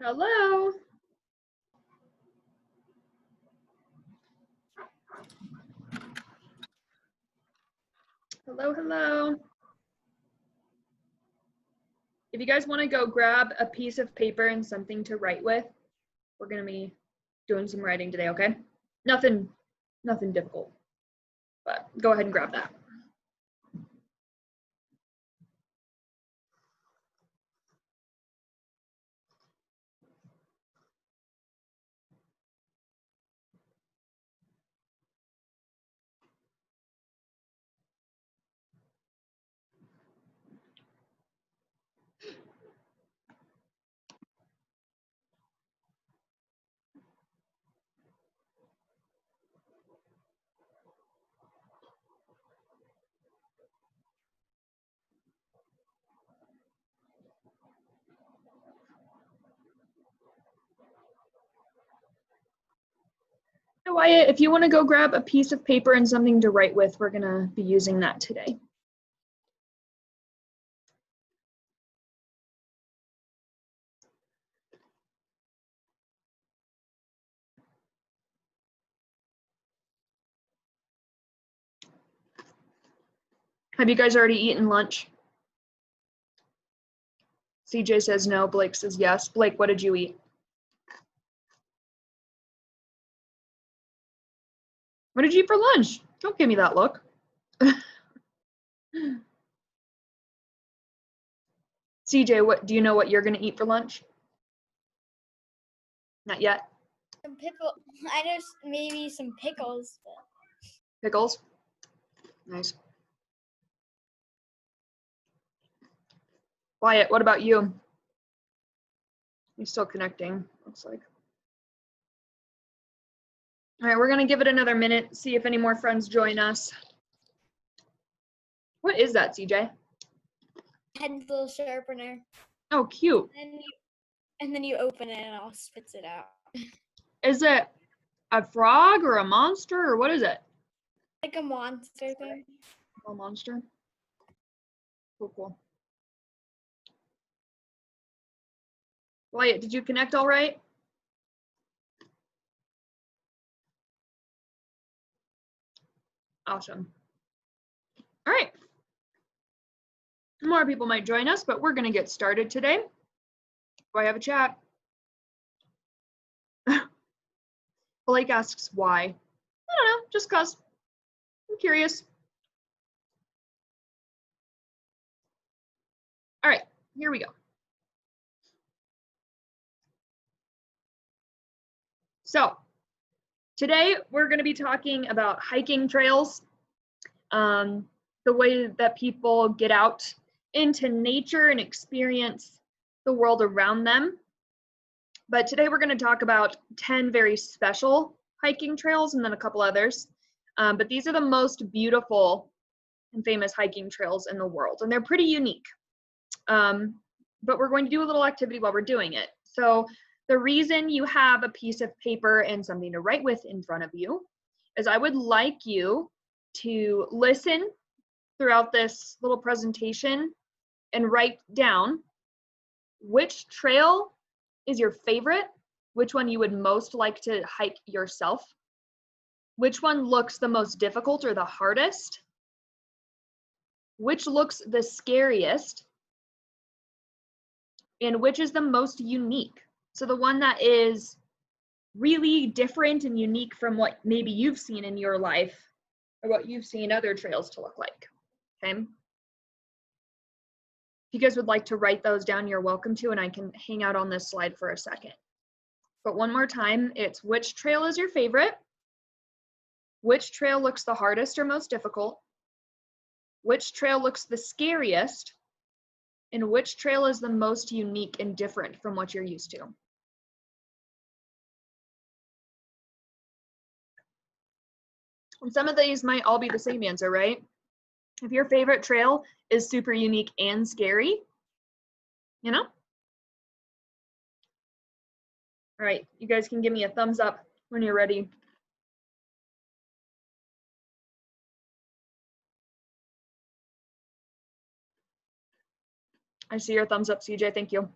Hello. Hello, hello. If you guys want to go grab a piece of paper and something to write with, we're going to be doing some writing today, okay? Nothing difficult, but go ahead and grab that. So Wyatt, if you want to go grab a piece of paper and something to write with, we're going to be using that today. Have you guys already eaten lunch? CJ says no, Blake says yes. Blake, what did you eat? What did you eat for lunch? Don't give me that look. CJ, what do you know what you're going to eat for lunch? Not yet. Some pickle. I know maybe some pickles. But... Pickles? Nice. Wyatt, what about you? He's still connecting, looks like. All right, we're going to give it another minute, see if any more friends join us. What is that, CJ? Pencil sharpener. Oh, cute. And then you open it and it all spits it out. Is it a frog or a monster or what is it? Like a monster thing. A monster? Cool, cool. Wyatt, did you connect all right? Awesome. All right. More people might join us, but we're going to get started today. Do I have a chat? Blake asks why. I don't know, just cause. I'm curious. All right, here we go. So today we're going to be talking about hiking trails, the way that people get out into nature and experience the world around them. But today we're going to talk about 10 very special hiking trails and then a couple others. But these are the most beautiful and famous hiking trails in the world, and they're pretty unique. But we're going to do a little activity while we're doing it. So the reason you have a piece of paper and something to write with in front of you is I would like you to listen throughout this little presentation and write down which trail is your favorite, which one you would most like to hike yourself, which one looks the most difficult or the hardest, which looks the scariest, and which is the most unique. So the one that is really different and unique from what maybe you've seen in your life or what you've seen other trails to look like, okay? If you guys would like to write those down, you're welcome to, and I can hang out on this slide for a second. But one more time, it's which trail is your favorite, which trail looks the hardest or most difficult, which trail looks the scariest, and which trail is the most unique and different from what you're used to. And some of these might all be the same answer, right? If your favorite trail is super unique and scary, you know? All right, you guys can give me a thumbs up when you're ready. I see your thumbs up, CJ, thank you.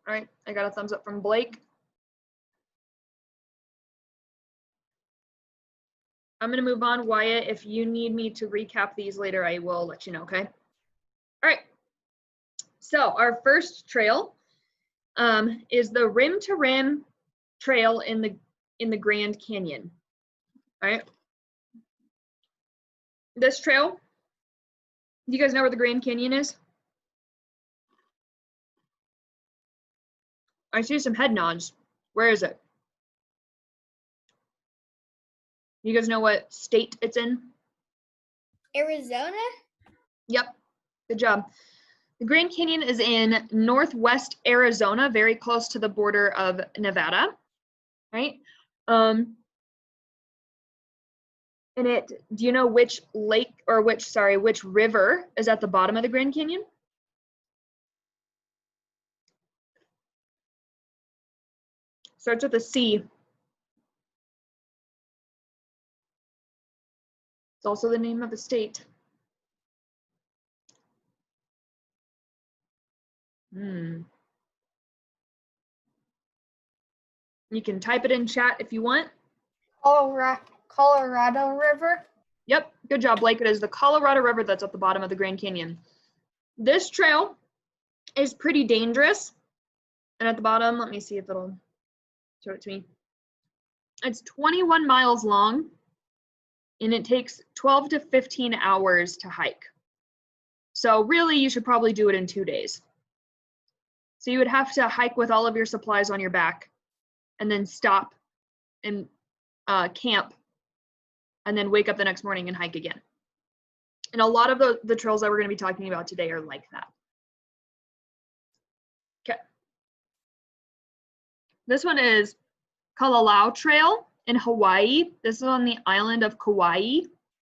All right, I got a thumbs up from Blake. I'm gonna move on, Wyatt. If you need me to recap these later, I will let you know, okay? All right, so our first trail is the Rim to Rim Trail in the Grand Canyon. All right. This trail, do you guys know where the Grand Canyon is? I see some head nods. Where is it? You guys know what state it's in? Arizona? Yep, good job. The Grand Canyon is in northwest Arizona, very close to the border of Nevada, right? And do you know which lake or which river is at the bottom of the Grand Canyon? Starts with a C. It's also the name of a state. You can type it in chat if you want. Colorado River? Yep, good job, Blake. It is the Colorado River that's at the bottom of the Grand Canyon. This trail is pretty dangerous. And at the bottom, let me see if it'll show it to me. It's 21 miles long, and it takes 12 to 15 hours to hike. So really, you should probably do it in 2 days. So you would have to hike with all of your supplies on your back, and then stop and camp, and then wake up the next morning and hike again. And a lot of the trails that we're going to be talking about today are like that. Okay. This one is Kalalau Trail in Hawaii. This is on the island of Kauai.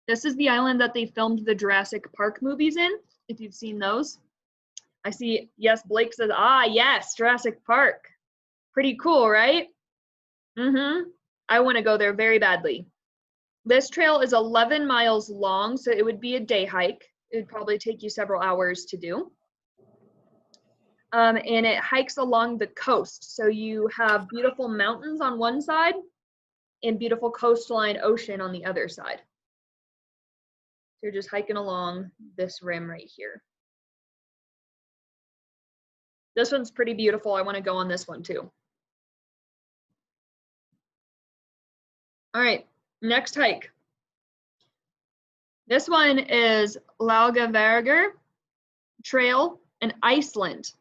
This is the island that they filmed the Jurassic Park movies in, if you've seen those. I see, yes, Blake says, yes, Jurassic Park. Pretty cool, right? I want to go there very badly. This trail is 11 miles long, so it would be a day hike. It would probably take you several hours to do. And it hikes along the coast. So you have beautiful mountains on one side and beautiful coastline ocean on the other side. So you're just hiking along this rim right here. This one's pretty beautiful. I want to go on this one too. All right, next hike. This one is Laugavegur Trail in Iceland.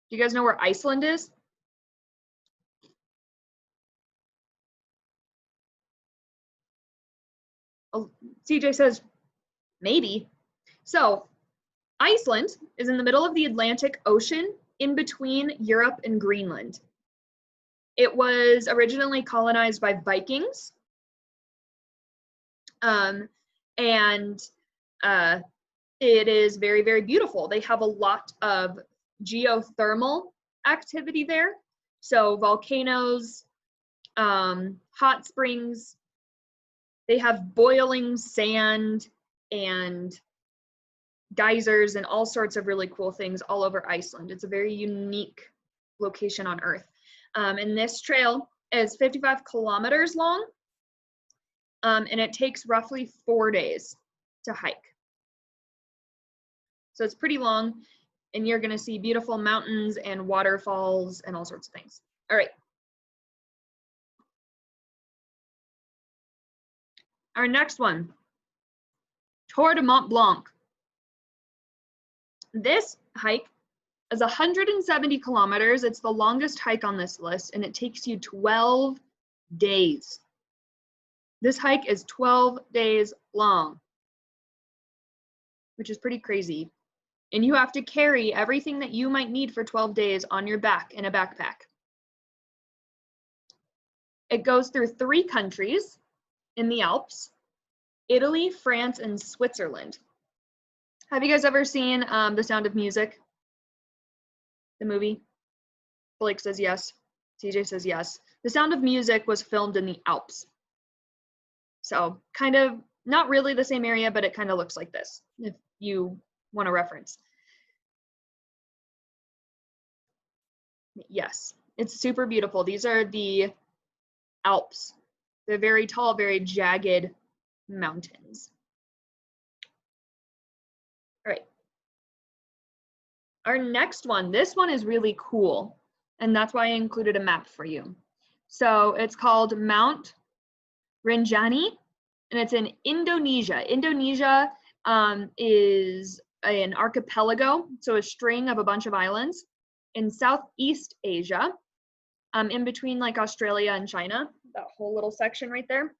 Do you guys know where Iceland is? Oh, CJ says, maybe. So Iceland is in the middle of the Atlantic Ocean in between Europe and Greenland. It was originally colonized by Vikings. It is very, very beautiful. They have a lot of geothermal activity there. So volcanoes, hot springs, they have boiling sand and geysers and all sorts of really cool things all over Iceland. It's a very unique location on Earth. And this trail is 55 kilometers long, and it takes roughly 4 days to hike. So it's pretty long, and you're gonna see beautiful mountains and waterfalls and all sorts of things. All right. Our next one, Tour de Mont Blanc. This hike is 170 kilometers. It's the longest hike on this list, and it takes you 12 days. This hike is 12 days long, which is pretty crazy. And you have to carry everything that you might need for 12 days on your back in a backpack. It goes through 3 countries in the Alps: Italy, France, and Switzerland. Have you guys ever seen The Sound of Music? The movie? Blake says yes. CJ says yes. The Sound of Music was filmed in the Alps. So kind of not really the same area, but it kind of looks like this, if you want a reference. Yes, it's super beautiful. These are the Alps. They're very tall, very jagged mountains. All right. Our next one, this one is really cool, and that's why I included a map for you. So it's called Mount Rinjani, and it's in Indonesia. Indonesia is an archipelago, so a string of a bunch of islands in Southeast Asia, in between like Australia and China, that whole little section right there.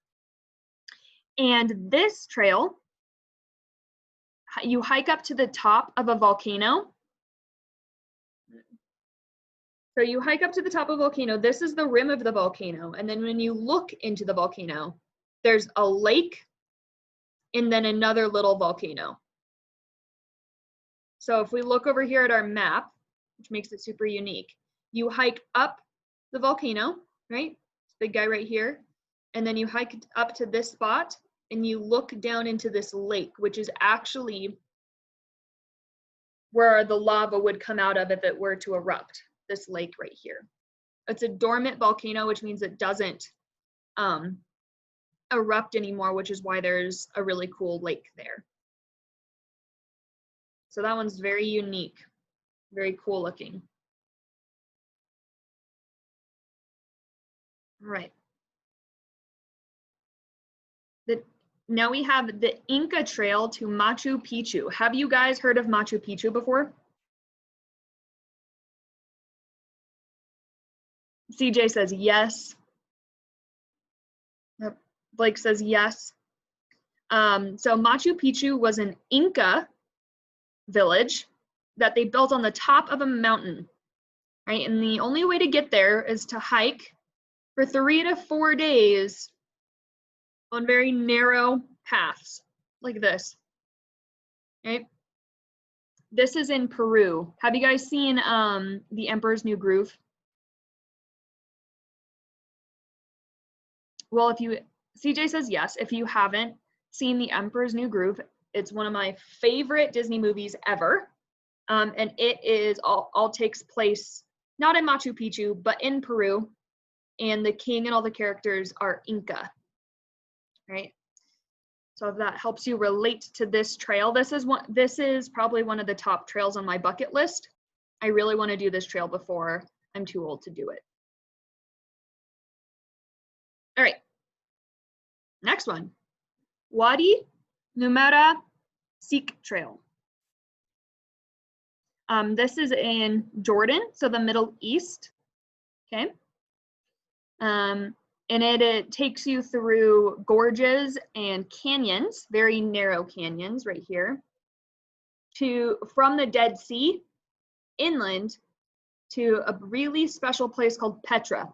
And this trail, you hike up to the top of a volcano. So you hike up to the top of a volcano. This is the rim of the volcano. And then when you look into the volcano, there's a lake and then another little volcano. So if we look over here at our map, which makes it super unique, you hike up the volcano, right? This big guy right here. And then you hike up to this spot and you look down into this lake, which is actually where the lava would come out of if it were to erupt, this lake right here. It's a dormant volcano, which means it doesn't erupt anymore, which is why there's a really cool lake there. So that one's very unique, very cool looking. All right. Now we have the Inca Trail to Machu Picchu. Have you guys heard of Machu Picchu before? CJ says yes. Blake says yes. So Machu Picchu was an Inca village that they built on the top of a mountain, right? And the only way to get there is to hike for 3 to 4 days on very narrow paths like this, right? This is in Peru. Have you guys seen The Emperor's New Groove? Well, if you, CJ says yes. If you haven't seen The Emperor's New Groove, it's one of my favorite Disney movies ever. And it is all takes place not in Machu Picchu, but in Peru. And the king and all the characters are Inca, right? So if that helps you relate to this trail, this is probably one of the top trails on my bucket list. I really want to do this trail before I'm too old to do it. All right, next one, Wadi Numera Sikh Trail. This is in Jordan, so the Middle East, okay? And it takes you through gorges and canyons, very narrow canyons right here, from the Dead Sea inland to a really special place called Petra.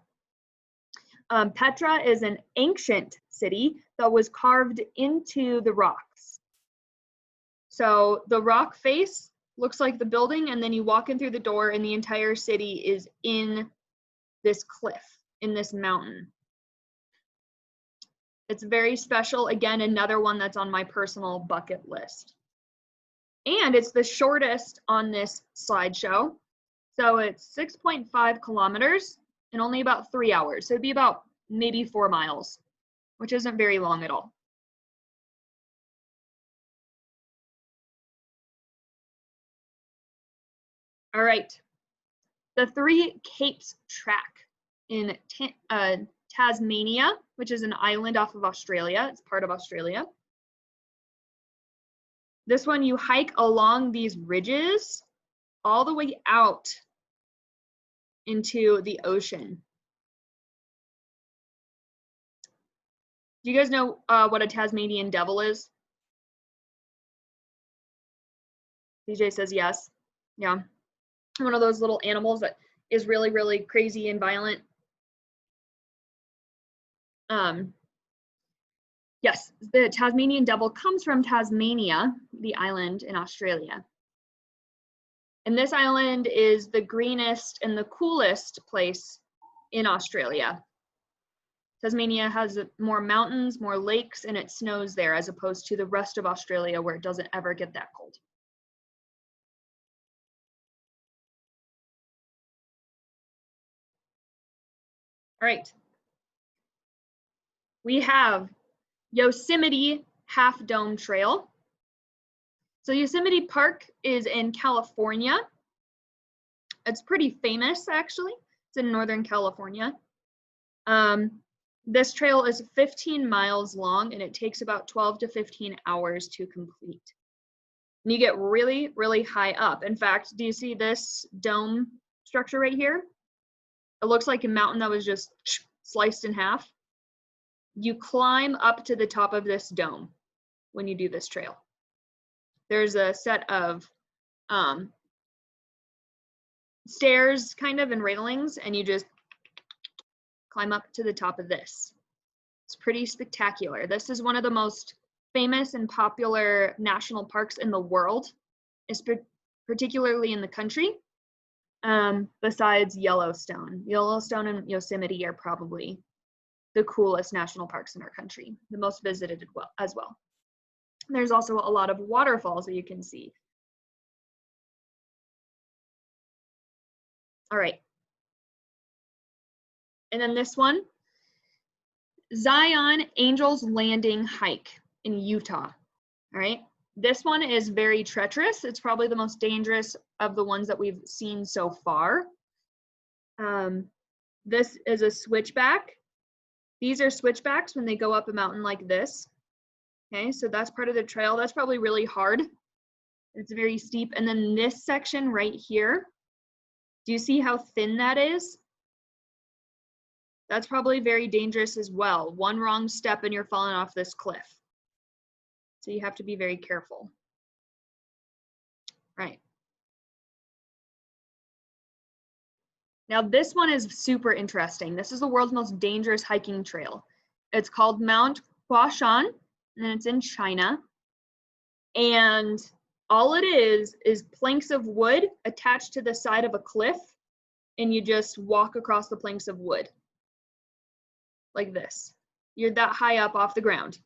Petra is an ancient city that was carved into the rocks. So the rock face looks like the building, and then you walk in through the door and the entire city is in this cliff, in this mountain. It's very special. Again, another one that's on my personal bucket list. And it's the shortest on this slideshow. So it's 6.5 kilometers in only about 3 hours. So it'd be about maybe 4 miles, which isn't very long at all. All right, the Three Capes Track in Tasmania, which is an island off of Australia. It's part of Australia. This one, you hike along these ridges all the way out into the ocean. Do you guys know what a Tasmanian devil is? DJ says yes. Yeah. One of those little animals that is really, really crazy and violent. Yes, the Tasmanian devil comes from Tasmania, the island in Australia. And this island is the greenest and the coolest place in Australia. Tasmania has more mountains, more lakes, and it snows there as opposed to the rest of Australia where it doesn't ever get that cold. All right. We have Yosemite Half Dome Trail. So Yosemite Park is in California. It's pretty famous, actually. It's in Northern California. This trail is 15 miles long, and it takes about 12 to 15 hours to complete. And you get really, really high up. In fact, do you see this dome structure right here? It looks like a mountain that was just sliced in half. You climb up to the top of this dome when you do this trail. There's a set of stairs kind of and railings, and you just climb up to the top of this. It's pretty spectacular. This is one of the most famous and popular national parks in the world, particularly in the country, besides Yellowstone. Yellowstone and Yosemite are probably the coolest national parks in our country, the most visited as well. There's also a lot of waterfalls that you can see. All right. And then this one, Zion Angels Landing Hike in Utah. All right. This one is very treacherous. It's probably the most dangerous of the ones that we've seen so far. This is a switchback. These are switchbacks when they go up a mountain like this. Okay, so that's part of the trail. That's probably really hard. It's very steep. And then this section right here, do you see how thin that is? That's probably very dangerous as well. One wrong step and you're falling off this cliff. So you have to be very careful. Right. Now this one is super interesting. This is the world's most dangerous hiking trail. It's called Mount Huashan, and it's in China. And all it is planks of wood attached to the side of a cliff, and you just walk across the planks of wood like this. You're that high up off the ground.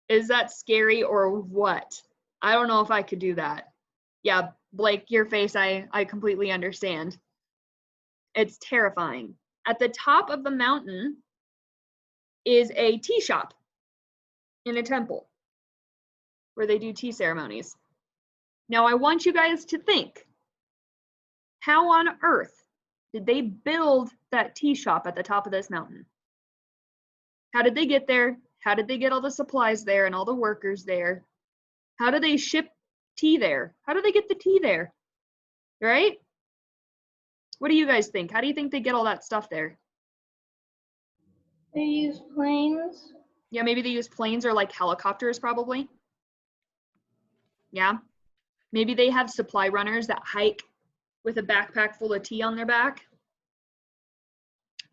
Is that scary or what? I don't know if I could do that. Yeah, Blake, your face, I completely understand. It's terrifying. At the top of the mountain is a tea shop in a temple where they do tea ceremonies. Now I want you guys to think, how on earth did they build that tea shop at the top of this mountain? How did they get there? How did they get all the supplies there and all the workers there? How do they ship tea there? How do they get the tea there? Right? What do you guys think? How do you think they get all that stuff there? They use planes. Yeah, maybe they use planes or like helicopters probably. Yeah. Maybe they have supply runners that hike with a backpack full of tea on their back.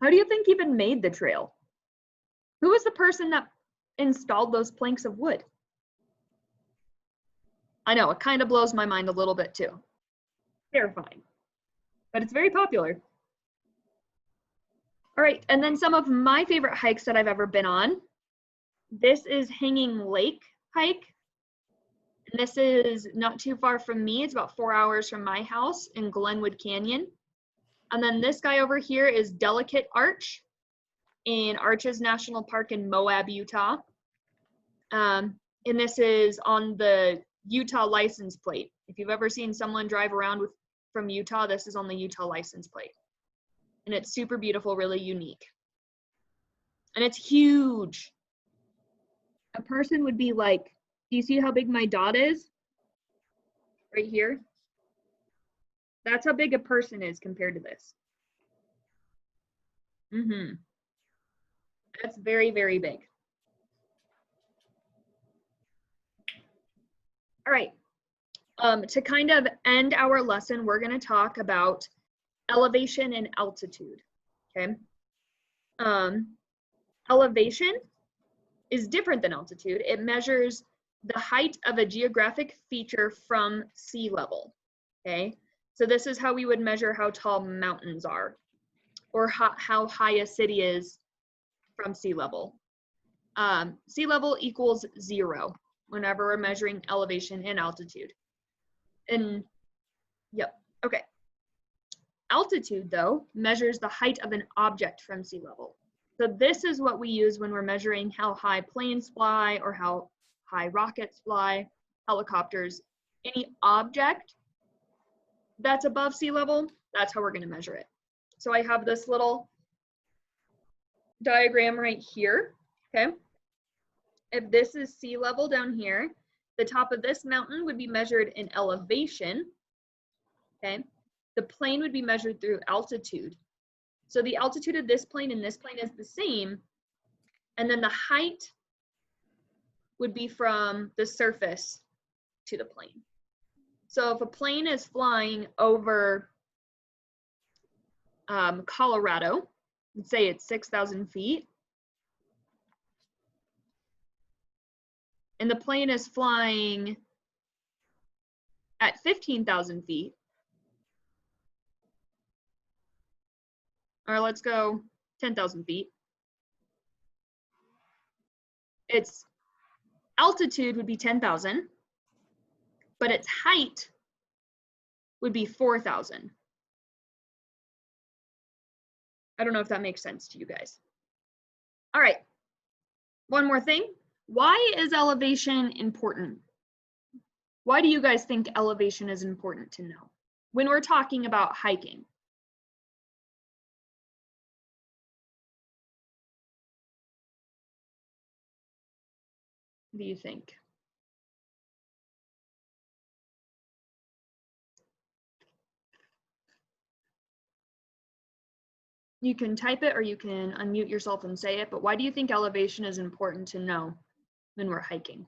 How do you think even made the trail? Who was the person that installed those planks of wood? I know, it kind of blows my mind a little bit too. Terrifying. But it's very popular. All right, and then some of my favorite hikes that I've ever been on. This is Hanging Lake hike. And this is not too far from me. It's about 4 hours from my house in Glenwood Canyon. And then this guy over here is Delicate Arch in Arches National Park in Moab, Utah. And this is on the Utah license plate. If you've ever seen someone drive around from Utah, this is on the Utah license plate. And it's super beautiful, really unique. And it's huge. A person would be like, do you see how big my dot is? Right here. That's how big a person is compared to this. That's very, very big. All right. To kind of end our lesson, we're going to talk about elevation and altitude. Okay. Elevation is different than altitude. It measures the height of a geographic feature from sea level. Okay. So this is how we would measure how tall mountains are, or how high a city is from sea level. Sea level equals 0 whenever we're measuring elevation and altitude. And yep, okay. altitude, though, measures the height of an object from sea level. So this is what we use when we're measuring how high planes fly or how high rockets fly, helicopters. Any object that's above sea level, that's how we're going to measure it. So I have this little diagram right here, okay? If this is sea level down here, the top of this mountain would be measured in elevation, okay? The plane would be measured through altitude. So the altitude of this plane and this plane is the same, and then the height would be from the surface to the plane. So if a plane is flying over Colorado, let's say it's 6,000 feet, and the plane is flying at 15,000 feet, or let's go 10,000 feet, its altitude would be 10,000, but its height would be 4,000. I don't know if that makes sense to you guys. All right, one more thing. Why is elevation important? Why do you guys think elevation is important to know when we're talking about hiking? What do you think? You can type it or you can unmute yourself and say it, but why do you think elevation is important to know when we're hiking?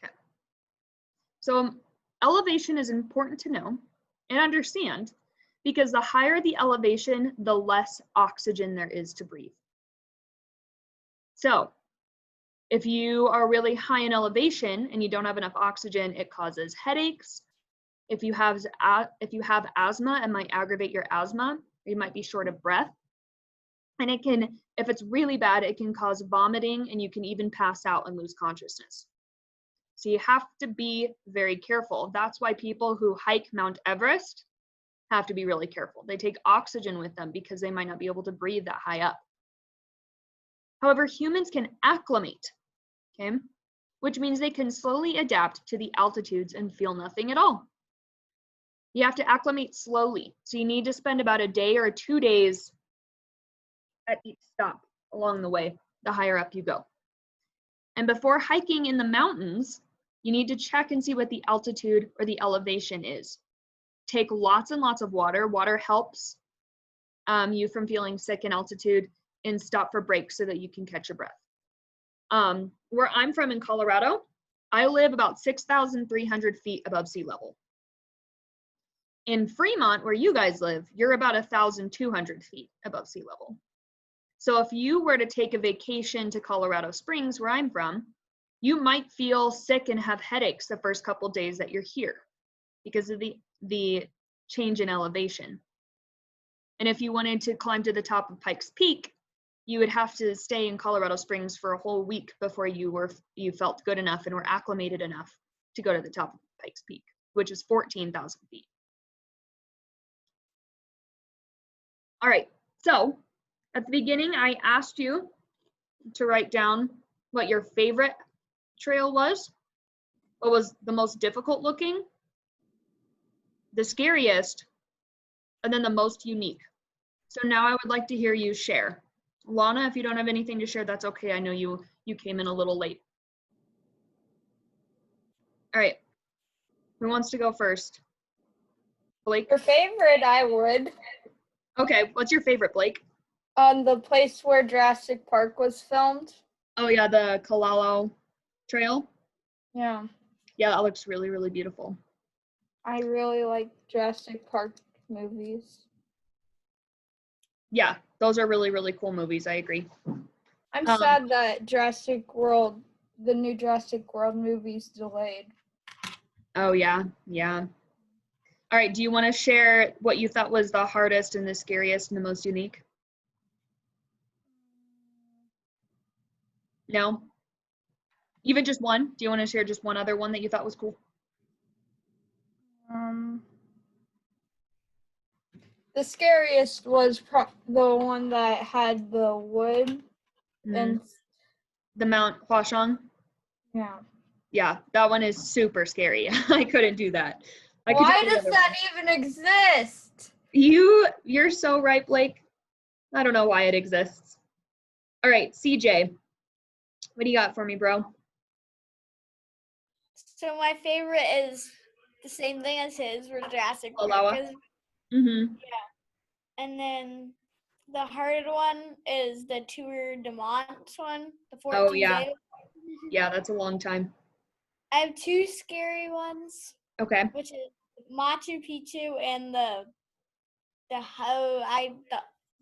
Okay. So elevation is important to know and understand because the higher the elevation, the less oxygen there is to breathe. So if you are really high in elevation and you don't have enough oxygen, it causes headaches. If you have asthma, it might aggravate your asthma. You might be short of breath. And it can, if it's really bad, it can cause vomiting and you can even pass out and lose consciousness. So you have to be very careful. That's why people who hike Mount Everest have to be really careful. They take oxygen with them because they might not be able to breathe that high up. However, humans can acclimate, okay? Which means they can slowly adapt to the altitudes and feel nothing at all. You have to acclimate slowly. So you need to spend about a day or 2 days at each stop along the way, the higher up you go. And before hiking in the mountains, you need to check and see what the altitude or the elevation is. Take lots and lots of water. Water helps you from feeling sick in altitude, and stop for breaks so that you can catch your breath. Where I'm from in Colorado, I live about 6,300 feet above sea level. In Fremont, where you guys live, you're about 1,200 feet above sea level. So if you were to take a vacation to Colorado Springs, where I'm from, you might feel sick and have headaches the first couple days that you're here because of the change in elevation. And if you wanted to climb to the top of Pikes Peak, you would have to stay in Colorado Springs for a whole week before you felt good enough and were acclimated enough to go to the top of Pikes Peak, which is 14,000 feet. All right, so at the beginning, I asked you to write down what your favorite trail was, what was the most difficult looking, the scariest, and then the most unique. So now I would like to hear you share. Lana, if you don't have anything to share, that's okay. I know you came in a little late. All right, who wants to go first? Blake? Your favorite, I would. Okay, what's your favorite, Blake? The place where Jurassic Park was filmed. Oh yeah, the Kalalo Trail? Yeah. Yeah, that looks really, really beautiful. I really like Jurassic Park movies. Yeah, those are really, really cool movies. I agree. I'm sad that the new Jurassic World movie's delayed. Oh yeah, yeah. All right, do you want to share what you thought was the hardest and the scariest and the most unique? No? Even just one? Do you want to share just one other one that you thought was cool? The scariest was the one that had the wood and the Mount Huashang? yeah. Yeah, that one is super scary. I couldn't do that. Why does that even exist? You're so right, Blake. I don't know why it exists. All right, CJ, what do you got for me, bro? So my favorite is the same thing as his for Jurassic Park. Alawa? Yeah. And then the hard one is the Tour de Mont one, the 14 Oh, yeah. days. Yeah, that's a long time. I have two scary ones. Okay. Which is Machu Picchu and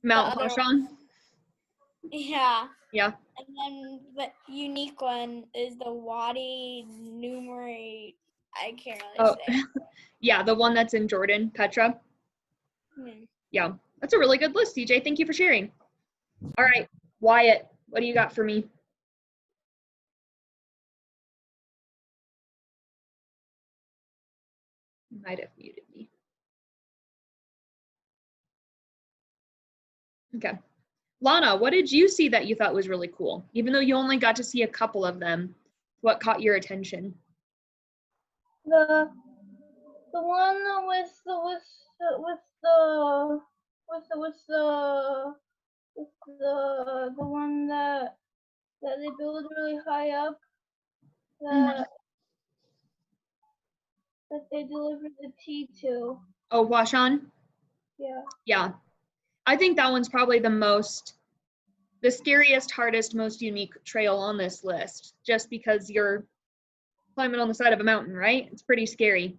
Mount Huashang? Yeah. Yeah. And then the unique one is the Wadi Numeri. I can't really say. Yeah, the one that's in Jordan, Petra. Yeah, that's a really good list, CJ. Thank you for sharing. All right, Wyatt, what do you got for me? You might have muted me. Okay. Lana, what did you see that you thought was really cool? Even though you only got to see a couple of them, what caught your attention? The one with the one that they build really high up that they deliver the tea to. Oh, Huashan? Yeah. Yeah. I think that one's probably the scariest, hardest, most unique trail on this list, just because you're climbing on the side of a mountain, right? It's pretty scary.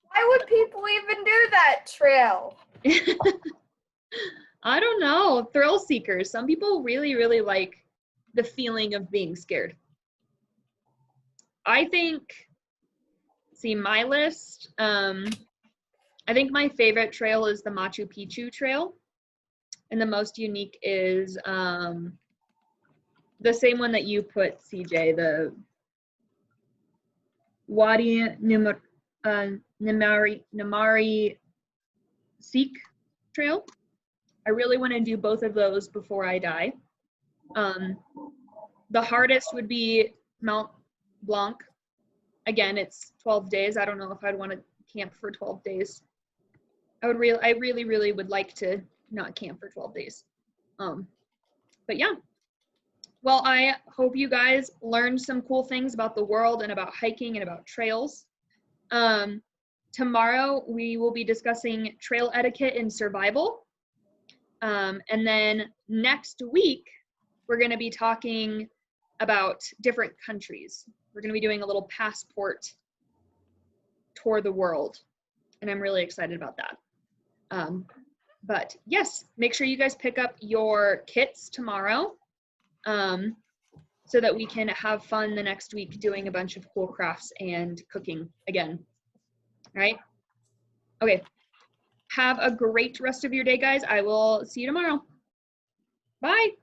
Why would people even do that trail? I don't know. Thrill seekers. Some people really, really like the feeling of being scared. I think, see my list, I think my favorite trail is the Machu Picchu trail. And the most unique is the same one that you put, CJ, the Wadi Namari Sikh trail. I really want to do both of those before I die. The hardest would be Mount Blanc. Again, it's 12 days. I don't know if I'd want to camp for 12 days. I really, really would like to not camp for 12 days. But yeah. Well, I hope you guys learned some cool things about the world and about hiking and about trails. Tomorrow we will be discussing trail etiquette and survival. And then next week, we're going to be talking about different countries. We're going to be doing a little passport tour the world. And I'm really excited about that. But yes, make sure you guys pick up your kits tomorrow so that we can have fun the next week doing a bunch of cool crafts and cooking again. All right? Okay. Have a great rest of your day, guys. I will see you tomorrow. Bye.